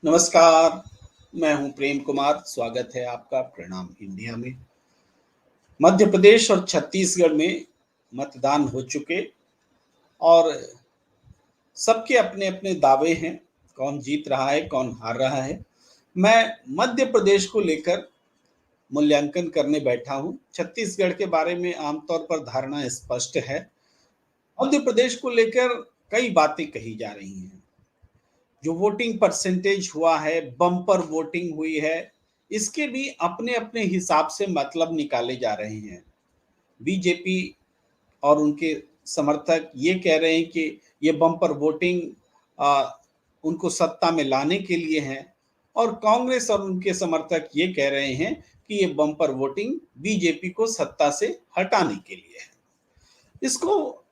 नमस्कार, मैं हूं प्रेम कुमार। स्वागत है आपका प्रणाम इंडिया में। मध्य प्रदेश और छत्तीसगढ़ में मतदान हो चुके और सबके अपने अपने दावे हैं, कौन जीत रहा है कौन हार रहा है। मैं मध्य प्रदेश को लेकर मूल्यांकन करने बैठा हूं। छत्तीसगढ़ के बारे में आमतौर पर धारणा स्पष्ट है। मध्य प्रदेश को लेकर कई बातें कही जा रही हैं। जो वोटिंग परसेंटेज हुआ है, बम्पर वोटिंग हुई है, इसके भी अपने अपने हिसाब से मतलब निकाले जा रहे हैं। बीजेपी और उनके समर्थक ये कह रहे हैं कि ये बम्पर वोटिंग उनको सत्ता में लाने के लिए है, और कांग्रेस और उनके समर्थक ये कह रहे हैं कि ये बम्पर वोटिंग बीजेपी को सत्ता से हटाने के लिए है। इसको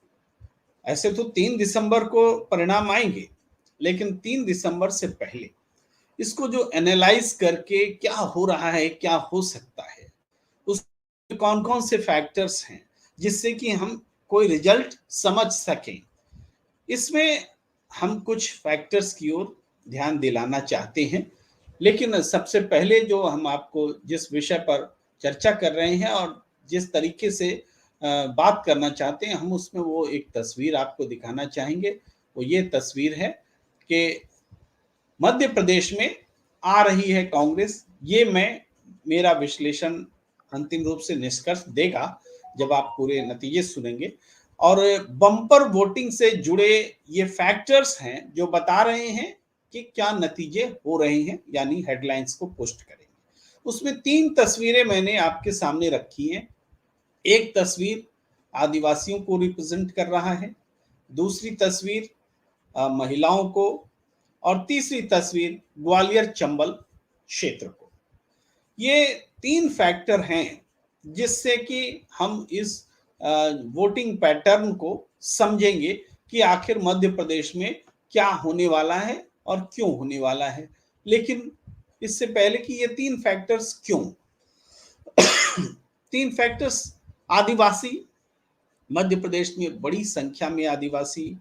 ऐसे तो 3 दिसंबर को परिणाम आएंगे, लेकिन 3 दिसंबर से पहले इसको जो एनालाइज करके क्या हो रहा है, क्या हो सकता है, उस कौन कौन से फैक्टर्स हैं जिससे कि हम कोई रिजल्ट समझ सकें, इसमें हम कुछ फैक्टर्स की ओर ध्यान दिलाना चाहते हैं। लेकिन सबसे पहले जो हम आपको जिस विषय पर चर्चा कर रहे हैं और जिस तरीके से बात करना चाहते हैं, हम उसमें वो एक तस्वीर आपको दिखाना चाहेंगे। वो ये तस्वीर है कि मध्य प्रदेश में आ रही है कांग्रेस। ये मेरा विश्लेषण अंतिम रूप से निष्कर्ष देगा जब आप पूरे नतीजे सुनेंगे। और बम्पर वोटिंग से जुड़े ये फैक्टर्स हैं जो बता रहे हैं कि क्या नतीजे हो रहे हैं, यानी हेडलाइंस को पोस्ट करेंगे। उसमें 3 तस्वीरें मैंने आपके सामने रखी हैं। एक तस्वीर आदिवासियों को रिप्रेजेंट कर रहा है, दूसरी तस्वीर महिलाओं को, और तीसरी तस्वीर ग्वालियर चंबल क्षेत्र को। ये 3 फैक्टर हैं जिससे कि हम इस वोटिंग पैटर्न को समझेंगे कि आखिर मध्य प्रदेश में क्या होने वाला है और क्यों होने वाला है। लेकिन इससे पहले कि ये 3 फैक्टर्स क्यों 3 फैक्टर्स। आदिवासी, मध्य प्रदेश में बड़ी संख्या में आदिवासी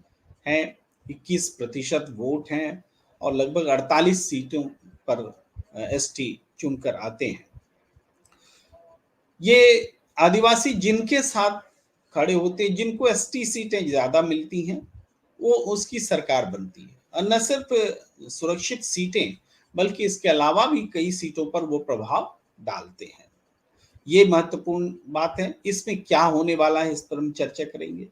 हैं, 21% वोट हैं और लगभग 48 सीटों पर एसटी चुनकर आते हैं। ये आदिवासी जिनके साथ खड़े होते हैं, जिनको एसटी सीटें ज्यादा मिलती हैं, वो उसकी सरकार बनती है। और न सिर्फ सुरक्षित सीटें बल्कि इसके अलावा भी कई सीटों पर वो प्रभाव डालते हैं। ये महत्वपूर्ण बात है। इसमें क्या होने वाला है इस पर हम चर्चा करेंगे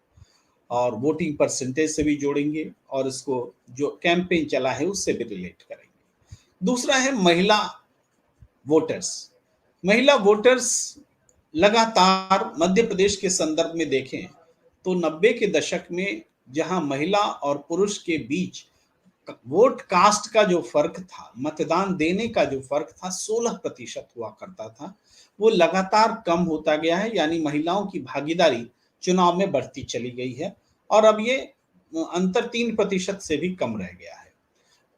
और वोटिंग परसेंटेज से भी जोड़ेंगे और इसको जो कैंपेन चला है उससे भी रिलेट करेंगे। दूसरा है महिला वोटर्स। महिला वोटर्स लगातार मध्य प्रदेश के संदर्भ में देखें तो 90 के दशक में जहां महिला और पुरुष के बीच वोट कास्ट का जो फर्क था, मतदान देने का जो फर्क था, 16% हुआ करता था, वो लगातार कम होता गया है। यानी महिलाओं की भागीदारी चुनाव में बढ़ती चली गई है और अब ये अंतर 3% से भी कम रह गया है।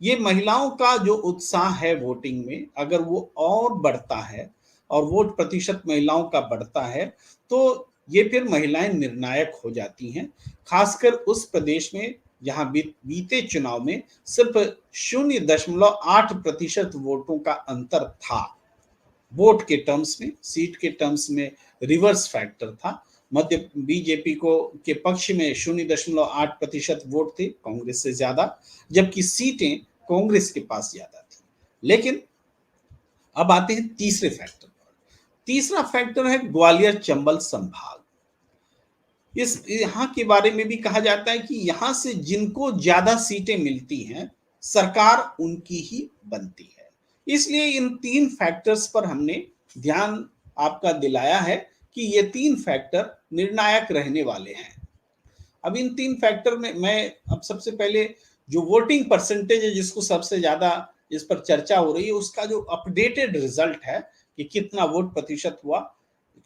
ये महिलाओं का जो उत्साह है वोटिंग में, अगर वो और बढ़ता है और वोट प्रतिशत महिलाओं का बढ़ता है तो ये फिर महिलाएं निर्णायक हो जाती हैं। खासकर उस प्रदेश में जहां बीते चुनाव में सिर्फ 0.8% वोटों का अंतर था। वोट के टर्म्स में, सीट के टर्म्स में रिवर्स फैक्टर था। मध्य बीजेपी को के पक्ष में 0.8% वोट थे, कांग्रेस से ज्यादा, जबकि सीटें कांग्रेस के पास ज्यादा थी। लेकिन अब आते हैं तीसरे फैक्टर पर। तीसरा फैक्टर है ग्वालियर चंबल संभाग। इस यहाँ के बारे में भी कहा जाता है कि यहाँ से जिनको ज्यादा सीटें मिलती हैं सरकार उनकी ही बनती है। इसलिए इन 3 फैक्टर्स पर हमने ध्यान आपका दिलाया है कि ये 3 फैक्टर निर्णायक रहने वाले हैं। अब इन 3 फैक्टर में मैं अब सबसे पहले जो वोटिंग परसेंटेज है जिसको सबसे ज्यादा इस पर चर्चा हो रही है, उसका जो अपडेटेड रिजल्ट है कि कितना वोट प्रतिशत हुआ,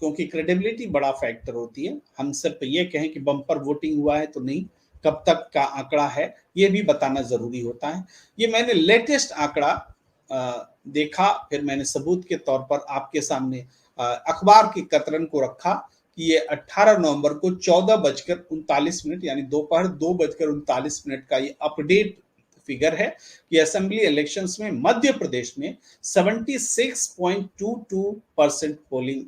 क्योंकि क्रेडिबिलिटी बड़ा फैक्टर होती है। हम सिर्फ ये कहें कि बम्पर वोटिंग हुआ है तो नहीं, कब तक का आंकड़ा है ये भी बताना जरूरी होता है। ये मैंने लेटेस्ट आंकड़ा देखा, फिर मैंने सबूत के तौर पर आपके सामने अखबार की कतरन को रखा कि ये 18 नवंबर को 14:39 यानी दोपहर 2:39 का ये अपडेट फिगर है कि असेंबली इलेक्शंस में मध्य प्रदेश में 76.22% पोलिंग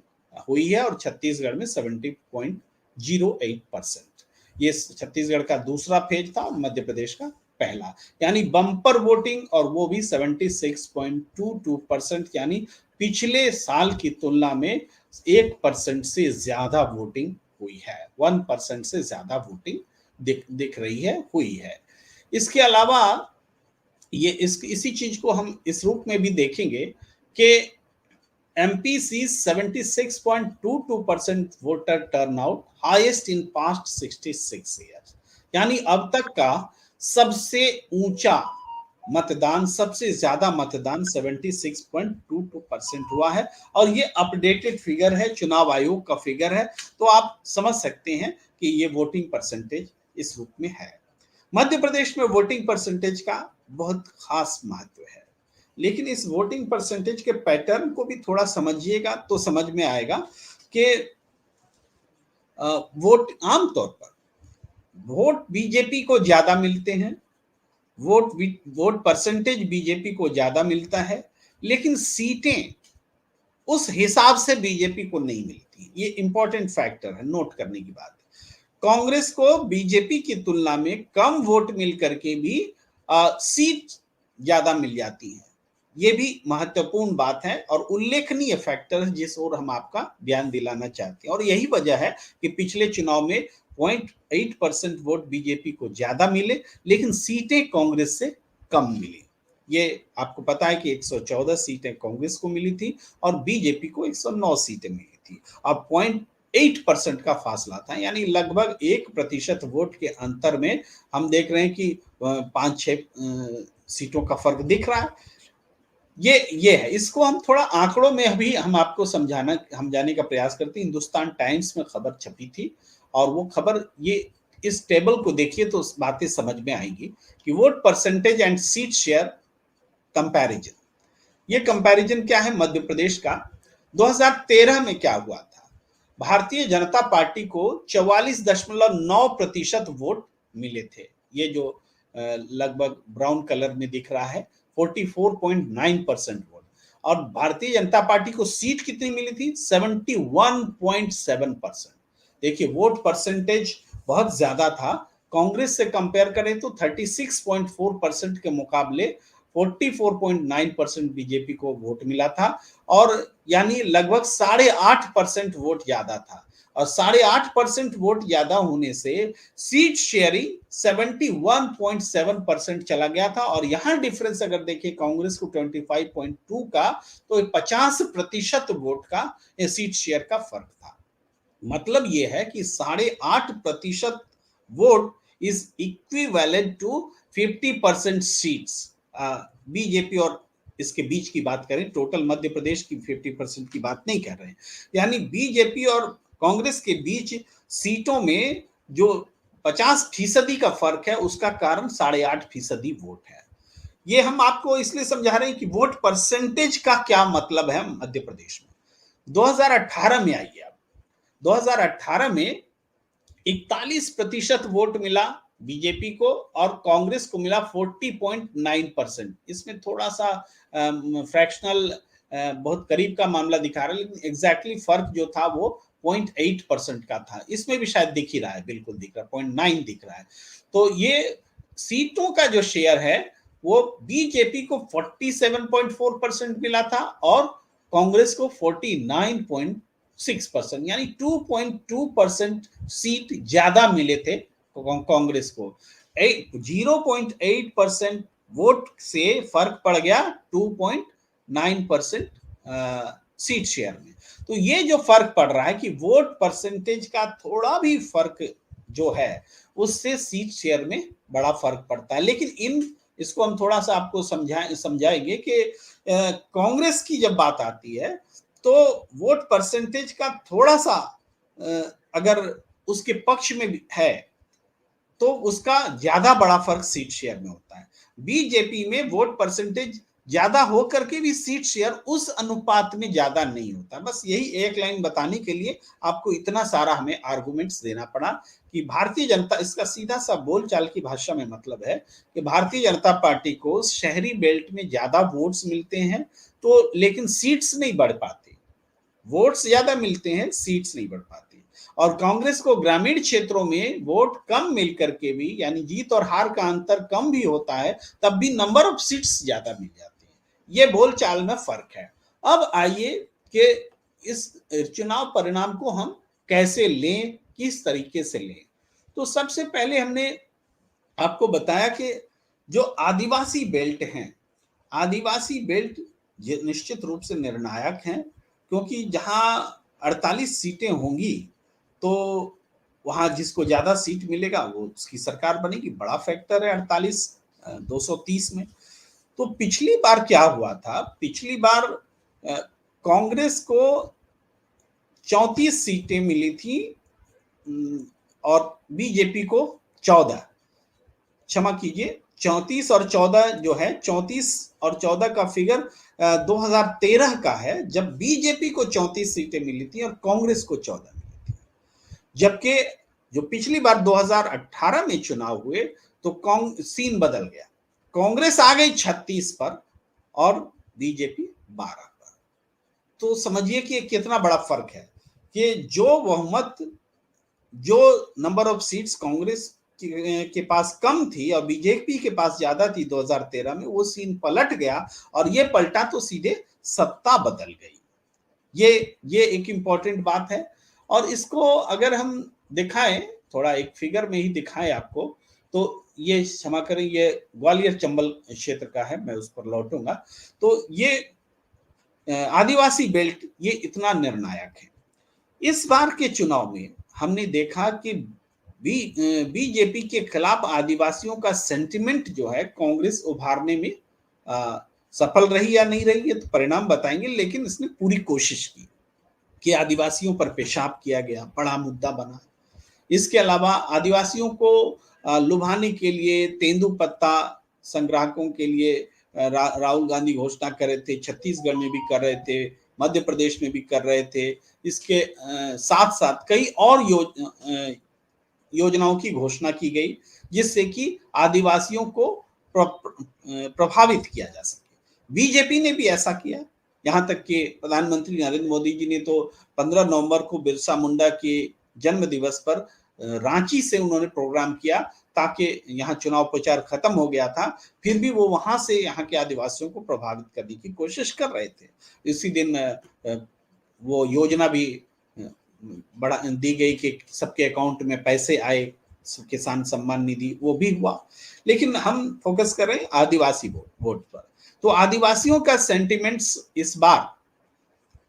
हुई है और छत्तीसगढ़ में 70.08%। ये छत्तीसगढ़ का दूसरा फेज था और मध्य प्रदेश का पहला, यानी बम्पर वोटिंग, और वो भी 76.22%, यानी पिछले साल की तुलना में 1% से ज्यादा वोटिंग हुई है, 1% से ज्यादा वोटिंग दिख रही है, हुई है। इसके अलावा ये इसी चीज को हम इस रूप में भी देखेंगे कि MP sees 76.22% voter turnout, highest in past 66 years, यानी अब तक का सबसे ऊंचा मतदान, सबसे ज्यादा मतदान 76.22% हुआ है। और ये अपडेटेड फिगर है, चुनाव आयोग का फिगर है, तो आप समझ सकते हैं कि ये वोटिंग परसेंटेज इस रूप में है। मध्य प्रदेश में वोटिंग परसेंटेज का बहुत खास महत्व है, लेकिन इस वोटिंग परसेंटेज के पैटर्न को भी थोड़ा समझिएगा तो समझ में आएगा कि वोट आमतौर पर वोट बीजेपी को ज्यादा मिलते हैं, वोट परसेंटेज बीजेपी को ज्यादा मिलता है, लेकिन सीटें उस हिसाब से बीजेपी को नहीं मिलती। ये इंपॉर्टेंट फैक्टर है, नोट करने की बात है। कांग्रेस को बीजेपी की तुलना में कम वोट मिल करके भी सीट ज्यादा मिल जाती है। ये भी महत्वपूर्ण बात है और उल्लेखनीय फैक्टर है जिस ओर हम आपका ध्यान दिलाना चाहते हैं। और यही वजह है कि पिछले चुनाव में 0.8% वोट बीजेपी को ज्यादा मिले, लेकिन सीटें कांग्रेस से कम मिली। ये आपको पता है कि 114 सीटें कांग्रेस को मिली थी और बीजेपी को 109 सीटें मिली थी। अब 0.8% का फासला था, यानी लगभग 1% वोट के अंतर में हम देख रहे हैं कि 5-6 सीटों का फर्क दिख रहा है। ये है, इसको हम थोड़ा आंकड़ों में अभी हम आपको समझाने का प्रयास करते हैं। हिंदुस्तान टाइम्स में खबर छपी थी और वो खबर, ये इस टेबल को देखिए तो बातें समझ में आएंगी कि vote percentage and seat share comparison. ये कंपैरिजन क्या है मध्य प्रदेश का? 2013 में क्या हुआ था? भारतीय जनता पार्टी को 44.9% वोट मिले थे। ये जो लगभग ब्राउन कलर में दिख रहा है 44.9% वोट। और भारतीय जनता पार्टी को सीट कितनी मिली थी? 71.7%। देखिए वोट परसेंटेज बहुत ज्यादा था। कांग्रेस से कंपेयर करें तो 36.4% के मुकाबले 44.9% बीजेपी को वोट मिला था, और यानी लगभग 8.5% वोट ज्यादा था। और 8.5% वोट ज्यादा होने से सीट शेयरिंग 71.7% चला गया था। और यहां डिफरेंस अगर देखें कांग्रेस को 25.2 का, तो 50% वोट का सीट शेयर का फर्क था। मतलब यह है कि 8.5% vote is equivalent to 50% seats. BJP और इसके बीच की बात करें, टोटल मध्य प्रदेश की 50% की बात नहीं कर रहे हैं, यानी बीजेपी और कांग्रेस के बीच सीटों में जो 50% का फर्क है, उसका कारण 8.5% वोट है। ये हम आपको इसलिए समझा रहे हैं कि वोट परसेंटेज का क्या मतलब है मध्य प्रदेश में। 2018 में आइए आप, 2018 में 41% वोट मिला बीजेपी को और कांग्रेस को मिला 40.9%। इसमें थोड़ा सा फ्रैक्शनल बहुत करीब का मामला दिखा रहा है, लेकिन एग्जैक्टली फर्क जो था वो 0.8% का था। इसमें भी शायद दिख ही रहा है, बिल्कुल दिख रहा है, 0.9 दिख रहा है। तो ये सीटों का जो शेयर है वो बीजेपी को 47.4% मिला था और कांग्रेस को 49.6%, यानी 2.2% सीट ज्यादा मिले थे कांग्रेस को। 0.8% वोट से फर्क पड़ गया 2.9% सीट शेयर में। तो ये जो फर्क पड़ रहा है कि वोट परसेंटेज का थोड़ा भी फर्क जो है उससे सीट शेयर में बड़ा फर्क पड़ता है। लेकिन इसको हम थोड़ा सा आपको समझाएंगे कि कांग्रेस की जब बात आती है तो वोट परसेंटेज का थोड़ा सा अगर उसके पक्ष में है तो उसका ज्यादा बड़ा फर्क सीट शेयर में होता है। बीजेपी में वोट परसेंटेज ज्यादा होकर के भी सीट शेयर उस अनुपात में ज्यादा नहीं होता। बस यही एक लाइन बताने के लिए आपको इतना सारा हमें आर्गुमेंट्स देना पड़ा कि भारतीय जनता, इसका सीधा सा बोलचाल की भाषा में मतलब है कि भारतीय जनता पार्टी को शहरी बेल्ट में ज्यादा वोट्स मिलते हैं, तो लेकिन सीट्स नहीं बढ़ पाती। वोट्स ज्यादा मिलते हैं, सीट्स नहीं बढ़ पाती। और कांग्रेस को ग्रामीण क्षेत्रों में वोट कम मिल करके भी, यानी जीत और हार का अंतर कम भी होता है, तब भी नंबर ऑफ सीट्स ज्यादा मिल जाती है। ये बोलचाल में फर्क है। अब आइए कि इस चुनाव परिणाम को हम कैसे लें, किस तरीके से लें। तो सबसे पहले हमने आपको बताया कि जो आदिवासी बेल्ट हैं, आदिवासी बेल्ट निश्चित रूप से निर्णायक हैं, क्योंकि जहां 48 सीटें होंगी तो वहां जिसको ज्यादा सीट मिलेगा वो उसकी सरकार बनेगी। बड़ा फैक्टर है 48 230 में। तो पिछली बार क्या हुआ था, पिछली बार कांग्रेस को 34 सीटें मिली थी और बीजेपी को 14, क्षमा कीजिए 34 और 14 जो है, 34 और 14 का फिगर 2013 का है, जब बीजेपी को 34 सीटें मिली थी और कांग्रेस को 14 मिली थी। जबकि जो पिछली बार 2018 में चुनाव हुए तो सीन बदल गया, कांग्रेस आ गई 36 पर और बीजेपी 12 पर। तो समझिए कि कितना बड़ा फर्क है कि जो बहुमत, जो नंबर ऑफ सीट्स कांग्रेस के पास कम थी और बीजेपी के पास ज्यादा थी 2013 में, वो सीन पलट गया। और ये पलटा तो सीधे सत्ता बदल गई। ये एक इंपॉर्टेंट बात है। और इसको अगर हम दिखाएं, थोड़ा एक फिगर में ही दिखाएं आपको, तो ये क्षमा करें, ये ग्वालियर चंबल क्षेत्र का है, मैं उस पर लौटूंगा। तो ये आदिवासी बेल्ट ये इतना निर्णायक है। इस बार के चुनाव में हमने देखा कि बीजेपी के खिलाफ आदिवासियों का सेंटिमेंट जो है कांग्रेस उभारने में सफल रही या नहीं रही, ये तो परिणाम बताएंगे। लेकिन इसने पूरी कोशिश की कि आदिवासियों पर पेशाब किया गया, बड़ा मुद्दा बना। इसके अलावा आदिवासियों को लुभाने के लिए तेंदुपत्ता संग्राहकों के लिए राहुल गांधी घोषणा कर रहे थे, छत्तीसगढ़ में भी कर रहे थे, मध्य प्रदेश में भी कर रहे थे। इसके साथ साथ कई और योजनाओं की घोषणा की गई जिससे कि आदिवासियों को प्रभावित किया जा सके। बीजेपी ने भी ऐसा किया, यहां तक कि प्रधानमंत्री नरेंद्र मोदी जी ने तो 15 नवंबर को बिरसा मुंडा के जन्म दिवस पर रांची से उन्होंने प्रोग्राम किया, ताकि यहाँ चुनाव प्रचार खत्म हो गया था, फिर भी वो वहां से यहाँ के आदिवासियों को प्रभावित करने की कोशिश कर रहे थे। इसी दिन वो योजना भी बड़ा दी गई कि सबके अकाउंट में पैसे आए, किसान सम्मान निधि, वो भी हुआ। लेकिन हम फोकस कर रहे हैं आदिवासी वोट पर। तो आदिवासियों का सेंटिमेंट्स इस बार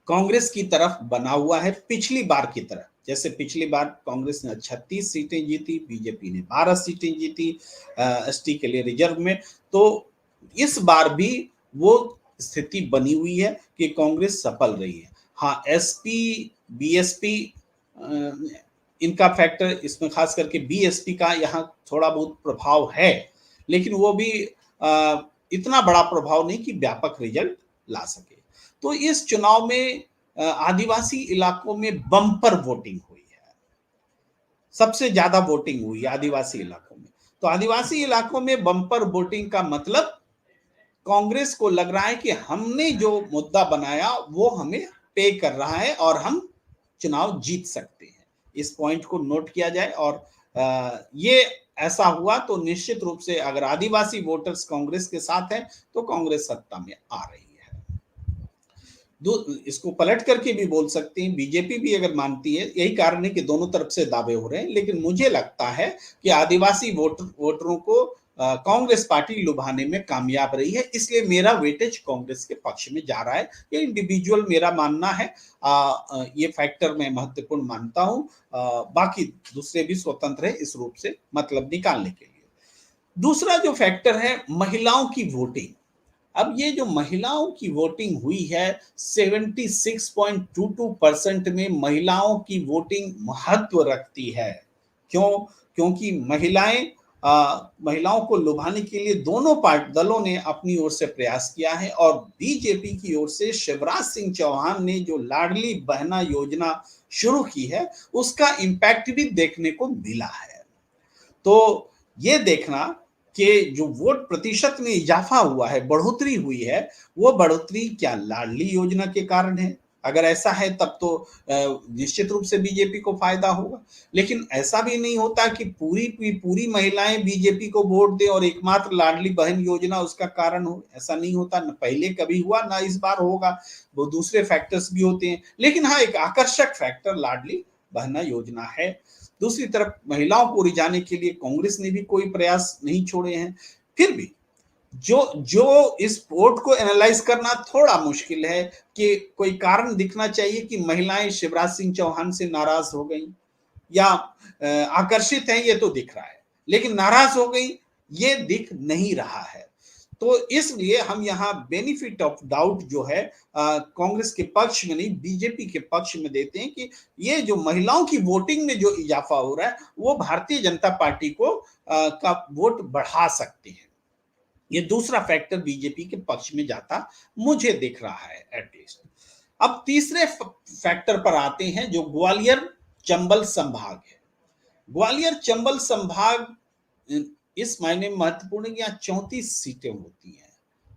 कांग्रेस की तरफ बना हुआ है, पिछली बार की तरह। जैसे पिछली बार कांग्रेस ने 36 सीटें जीती, बीजेपी ने 12 सीटें जीती एसटी के लिए रिजर्व में। तो इस बार भी वो स्थिति बनी हुई है कि कांग्रेस सफल रही है। हाँ, एसपी बीएसपी इनका फैक्टर, इसमें खास करके बीएसपी का यहाँ थोड़ा बहुत प्रभाव है, लेकिन वो भी इतना बड़ा प्रभाव नहीं कि व्यापक रिजल्ट ला सके। तो इस चुनाव में आदिवासी इलाकों में बम्पर वोटिंग हुई है, सबसे ज्यादा वोटिंग हुई आदिवासी इलाकों में। तो आदिवासी इलाकों में बम्पर वोटिंग का मतलब कांग्रेस को लग रहा है कि हमने जो मुद्दा बनाया वो हमें पे कर रहा है और हम चुनाव जीत सकते हैं। इस पॉइंट को नोट किया जाए। और ये ऐसा हुआ तो निश्चित रूप से अगर आदिवासी वोटर्स कांग्रेस के साथ हैं तो कांग्रेस सत्ता में आ रही है। इसको पलट करके भी बोल सकते हैं, बीजेपी भी अगर मानती है, यही कारण है कि दोनों तरफ से दावे हो रहे हैं। लेकिन मुझे लगता है कि आदिवासी वोटरों को कांग्रेस पार्टी लुभाने में कामयाब रही है, इसलिए मेरा वेटेज कांग्रेस के पक्ष में जा रहा है। ये इंडिविजुअल मेरा मानना है, ये फैक्टर मैं महत्वपूर्ण मानता हूं। बाकी दूसरे भी स्वतंत्र है इस रूप से मतलब निकालने के लिए। दूसरा जो फैक्टर है महिलाओं की वोटिंग। अब ये जो महिलाओं की वोटिंग हुई है, 76.22% में महिलाओं की वोटिंग महत्व रखती है। क्यों? क्योंकि महिलाएं महिलाओं को लुभाने के लिए दोनों दलों ने अपनी ओर से प्रयास किया है और बीजेपी की ओर से शिवराज सिंह चौहान ने जो लाडली बहना योजना शुरू की है उसका इम्पैक्ट भी देखने को मिला है। तो ये देखना कि जो वोट प्रतिशत में इजाफा हुआ है, बढ़ोतरी हुई है, वो बढ़ोतरी क्या लाडली योजना के कारण है? अगर ऐसा है तब तो निश्चित रूप से बीजेपी को फायदा होगा। लेकिन ऐसा भी नहीं होता कि पूरी की पूरी महिलाएं बीजेपी को वोट दें और एकमात्र लाडली बहन योजना उसका कारण हो। ऐसा नहीं होता, न पहले कभी हुआ ना इस बार होगा। वो दूसरे फैक्टर्स भी होते हैं, लेकिन हाँ एक आकर्षक फैक्टर लाडली बहना योजना है। दूसरी तरफ महिलाओं को रिझाने के लिए कांग्रेस ने भी कोई प्रयास नहीं छोड़े हैं। फिर भी जो जो इस वोट को एनालाइज करना थोड़ा मुश्किल है कि कोई कारण दिखना चाहिए कि महिलाएं शिवराज सिंह चौहान से नाराज हो गई या आकर्षित हैं, ये तो दिख रहा है, लेकिन नाराज हो गई ये दिख नहीं रहा है। तो इसलिए हम यहाँ बेनिफिट ऑफ डाउट जो है कांग्रेस के पक्ष में नहीं बीजेपी के पक्ष में देते हैं कि ये जो महिलाओं की वोटिंग में जो इजाफा हो रहा है वो भारतीय जनता पार्टी को का वोट बढ़ा सकते हैं। ये दूसरा फैक्टर बीजेपी के पक्ष में जाता मुझे दिख रहा है एटलीस्ट। अब तीसरे फैक्टर पर आते हैं जो ग्वालियर चंबल संभाग है। ग्वालियर चंबल संभाग इस मायने में महत्वपूर्ण है कि यहाँ 34 सीटें होती हैं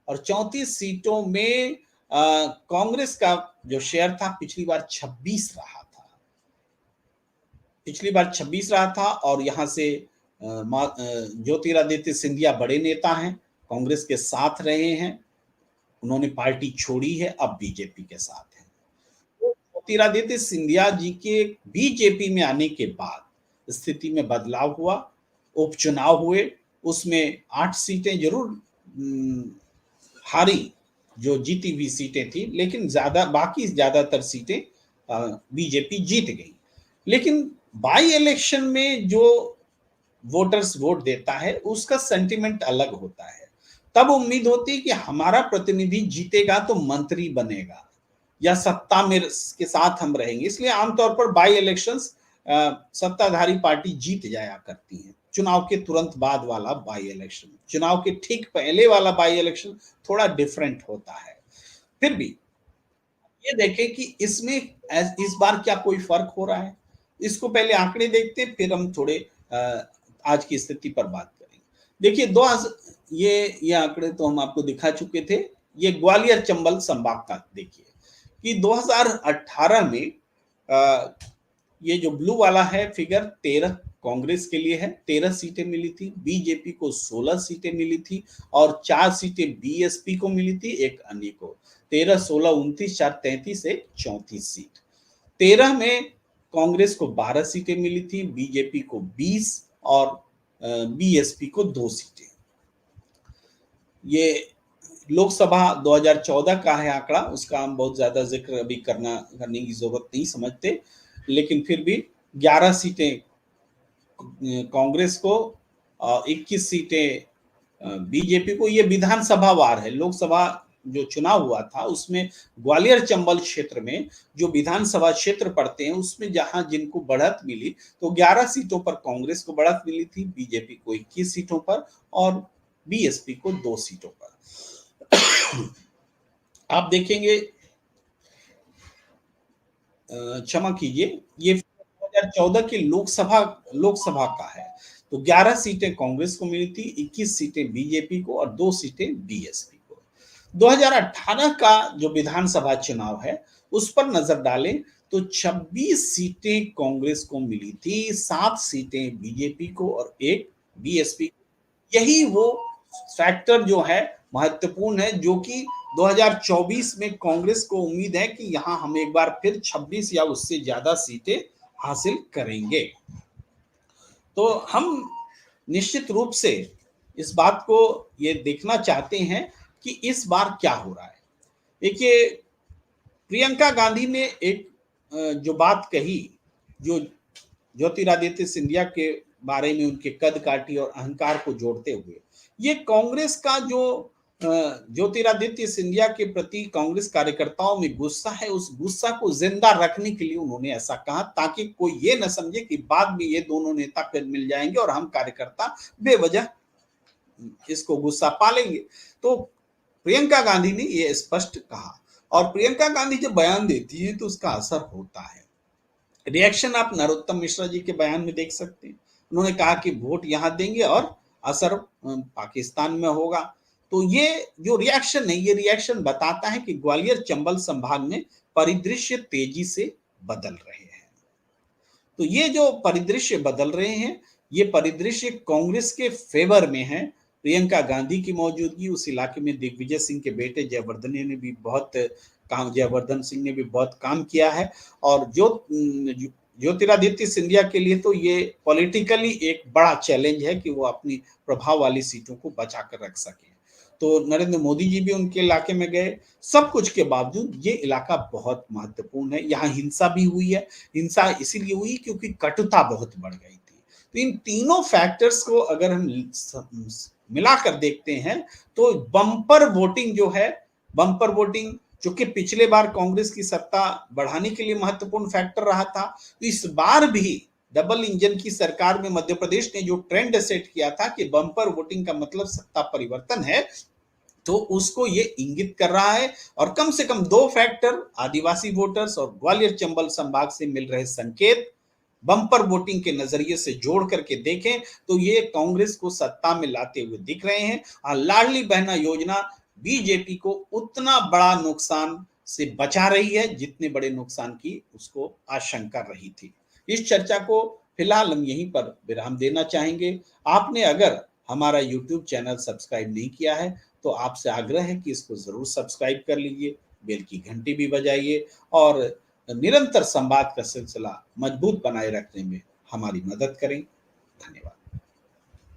और 34 सीटों में कांग्रेस का जो शेयर था पिछली बार 26 रहा था। पिछली बार 26 रहा था और यहाँ से ज्योतिरादित्य सिंधिया बड़े नेता हैं, कांग्रेस के साथ रहे हैं, उन्होंने पार्टी छोड़ी है, अब बीजेपी के साथ है। ज्योतिरादित्य सिंधिया जी के बीजेपी में आने के बाद स्थिति में बदलाव हुआ, उपचुनाव हुए, उसमें 8 सीटें जरूर हारी, जो जीती हुई सीटें थी, लेकिन बाकी ज्यादातर सीटें बीजेपी जीत गई। लेकिन बाई इलेक्शन में जो वोटर्स वोट देता है उसका सेंटिमेंट अलग होता है। तब उम्मीद होती है कि हमारा प्रतिनिधि जीतेगा तो मंत्री बनेगा या सत्ता में के साथ हम रहेंगे, इसलिए आमतौर पर बाई इलेक्शंस सत्ताधारी पार्टी जीत जाया करती है। चुनाव के तुरंत बाद वाला बाई इलेक्शन, चुनाव के ठीक पहले वाला बाई इलेक्शन थोड़ा डिफरेंट होता है। फिर भी ये देखें कि इसमें इस बार क्या कोई फर्क हो रहा है, इसको पहले आंकड़े देखते हैं, फिर हम थोड़े आज की स्थिति पर बात करेंगे। देखिए ये आंकड़े तो हम आपको दिखा चुके थे। ये ग्वालियर चंबल संभाग का देखिए कि 2018 में ये जो ब्लू वाला है फिगर 13 कांग्रेस के लिए है, 13 सीटें मिली थी, बीजेपी को 16 सीटें मिली थी और 4 सीटें बीएसपी को मिली थी, एक अन्य को। 13, 16, 29, 4, 33, एक 34 सीट। 13 में कांग्रेस को 12 सीटें मिली थी, बीजेपी को 20 और बीएसपी को 2 सीटें। ये लोकसभा 2014 का है आंकड़ा, उसका हम बहुत ज्यादा जिक्र अभी करने की जरूरत नहीं समझते, लेकिन फिर भी 11 सीटें कांग्रेस को, 21 सीटें बीजेपी को। ये विधानसभा वार है, लोकसभा जो चुनाव हुआ था उसमें ग्वालियर चंबल क्षेत्र में जो विधानसभा क्षेत्र पड़ते हैं उसमें जहां जिनको बढ़त मिली तो 11 सीटों पर कांग्रेस को बढ़त मिली थी, बीजेपी को 21 सीटों पर और बीएसपी को 2 सीटों पर। आप देखेंगे, क्षमा कीजिए, ये 2014 की लोकसभा का है, तो 11 सीटें कांग्रेस को मिली थी, 21 सीटें बीजेपी को और 2 सीटें बीएसपी को। 2018 का जो विधानसभा चुनाव है उस पर नजर डालें तो 26 सीटें कांग्रेस को मिली थी, 7 सीटें बीजेपी को और 1 बीएसपी को। यही वो फैक्टर जो है महत्वपूर्ण है, जो कि 2024 में कांग्रेस को उम्मीद है कि यहां हम एक बार फिर 26 या उससे ज्यादा सीटें हासिल करेंगे। तो हम निश्चित रूप से इस बात को ये देखना चाहते हैं कि इस बार क्या हो रहा है। देखिए, प्रियंका गांधी ने एक जो बात कही, जो ज्योतिरादित्य सिंधिया के बारे में उनके कद काठी और अहंकार को जोड़ते हुए, ये कांग्रेस का जो ज्योतिरादित्य सिंधिया के प्रति कांग्रेस कार्यकर्ताओं में गुस्सा है, उस गुस्सा को जिंदा रखने के लिए उन्होंने ऐसा कहा, ताकि कोई ये न समझे कि बाद में ये दोनों नेता फिर मिल जाएंगे और हम कार्यकर्ता बेवजह इसको गुस्सा पालेंगे। तो प्रियंका गांधी ने ये स्पष्ट कहा, और प्रियंका गांधी जब बयान देती है तो उसका असर होता है। रिएक्शन आप नरोत्तम मिश्रा जी के बयान में देख सकते हैं। उन्होंने कहा कि वोट यहां देंगे और असर पाकिस्तान में होगा। तो ये जो रिएक्शन है, ये रिएक्शन बताता है कि ग्वालियर चंबल संभाग में परिदृश्य तेजी से बदल रहे हैं। तो ये जो परिदृश्य बदल रहे हैं, ये परिदृश्य कांग्रेस के फेवर में है। प्रियंका गांधी की मौजूदगी, उस इलाके में दिग्विजय सिंह के बेटे जयवर्धन सिंह ने भी बहुत काम किया है। और ज्योतिरादित्य सिंधिया के लिए तो ये पॉलिटिकली एक बड़ा चैलेंज है कि वो अपनी प्रभाव वाली सीटों को बचा कर रख सके। तो नरेंद्र मोदी जी भी उनके इलाके में गए। सब कुछ के बावजूद ये इलाका बहुत महत्वपूर्ण है। यहाँ हिंसा भी हुई है। हिंसा इसीलिए हुई क्योंकि कटुता बहुत बढ़ गई थी। तो इन तीनों फैक्टर्स को अगर हम मिलाकर देखते हैं तो बम्पर वोटिंग जो है, बम्पर वोटिंग जो कि पिछले बार कांग्रेस की सत्ता बढ़ाने के लिए महत्वपूर्ण फैक्टर रहा था, तो इस बार भी डबल इंजन की सरकार में मध्य प्रदेश ने जो ट्रेंड सेट किया था कि बम्पर वोटिंग का मतलब सत्ता परिवर्तन है, तो उसको ये इंगित कर रहा है। और कम से कम दो फैक्टर, आदिवासी वोटर्स और ग्वालियर चंबल संभाग से मिल रहे संकेत, बम्पर वोटिंग के नजरिए से जोड़ करके देखें तो ये कांग्रेस को सत्ता में लाते हुए दिख रहे हैं। और लाडली बहना योजना बीजेपी को उतना बड़ा नुकसान से बचा रही है जितने बड़े नुकसान की उसको आशंका रही थी। इस चर्चा को फिलहाल हम यहीं पर विराम देना चाहेंगे। आपने अगर हमारा यूट्यूब चैनल सब्सक्राइब नहीं किया है तो आपसे आग्रह है कि इसको जरूर सब्सक्राइब कर लीजिए, बेल की घंटी भी बजाइए और निरंतर संवाद का सिलसिला मजबूत बनाए रखने में हमारी मदद करें। धन्यवाद।